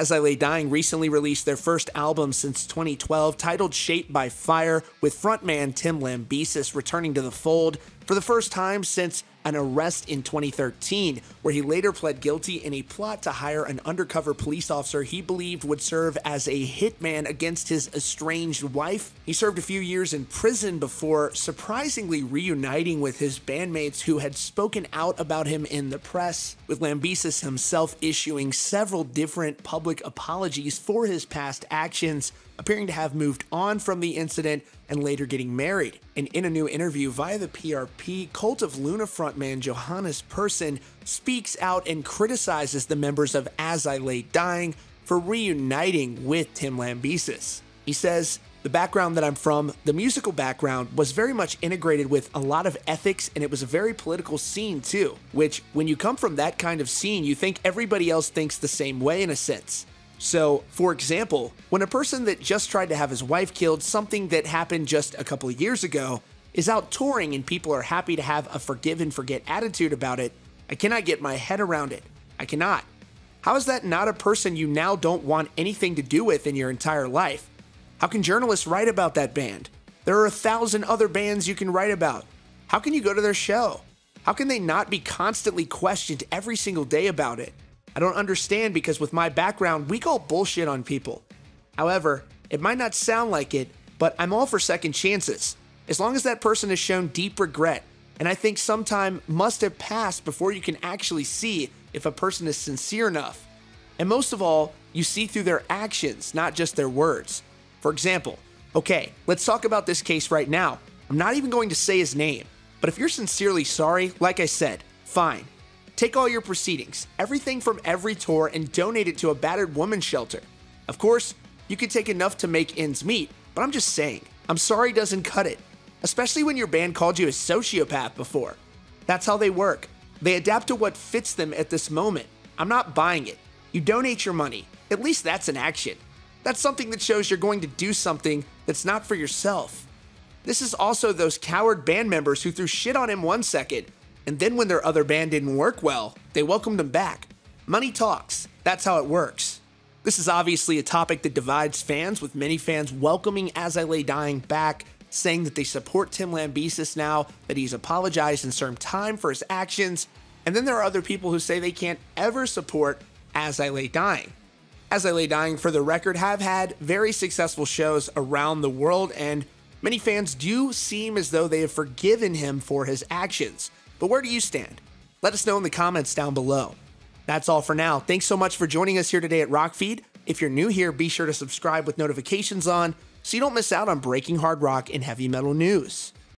As I Lay Dying recently released their first album since 2012, titled Shaped by Fire, with frontman Tim Lambesis returning to the fold for the first time since an arrest in 2013, where he later pled guilty in a plot to hire an undercover police officer he believed would serve as a hitman against his estranged wife. He served a few years in prison before surprisingly reuniting with his bandmates who had spoken out about him in the press, with Lambesis himself issuing several different public apologies for his past actions, appearing to have moved on from the incident and later getting married. And in a new interview via the PRP, Cult of Luna frontman Johannes Persson speaks out and criticizes the members of As I Lay Dying for reuniting with Tim Lambesis. He says, "The background that I'm from, the musical background, was very much integrated with a lot of ethics, and it was a very political scene too, which when you come from that kind of scene, you think everybody else thinks the same way in a sense. So, for example, when a person that just tried to have his wife killed, something that happened just a couple of years ago, is out touring and people are happy to have a forgive and forget attitude about it, I cannot get my head around it. I cannot. How is that not a person you now don't want anything to do with in your entire life? How can journalists write about that band? There are 1,000 other bands you can write about. How can you go to their show? How can they not be constantly questioned every single day about it? I don't understand, because with my background, we call bullshit on people. However, it might not sound like it, but I'm all for second chances, as long as that person has shown deep regret, and I think some time must have passed before you can actually see if a person is sincere enough. And most of all, you see through their actions, not just their words. For example, okay, let's talk about this case right now. I'm not even going to say his name, but if you're sincerely sorry, like I said, fine. Take all your proceedings, everything from every tour, and donate it to a battered women's shelter. Of course, you can take enough to make ends meet, but I'm just saying, I'm sorry doesn't cut it. Especially when your band called you a sociopath before. That's how they work. They adapt to what fits them at this moment. I'm not buying it. You donate your money. At least that's an action. That's something that shows you're going to do something that's not for yourself. This is also those coward band members who threw shit on him 1 second, and then when their other band didn't work well, they welcomed him back. Money talks. That's how it works. This is obviously a topic that divides fans, with many fans welcoming As I Lay Dying back, saying that they support Tim Lambesis now, that he's apologized and served time for his actions, and then there are other people who say they can't ever support As I Lay Dying. As I Lay Dying, for the record, have had very successful shows around the world, and many fans do seem as though they have forgiven him for his actions. But where do you stand? Let us know in the comments down below. That's all for now. Thanks so much for joining us here today at Rockfeed. If you're new here, be sure to subscribe with notifications on so you don't miss out on breaking hard rock and heavy metal news.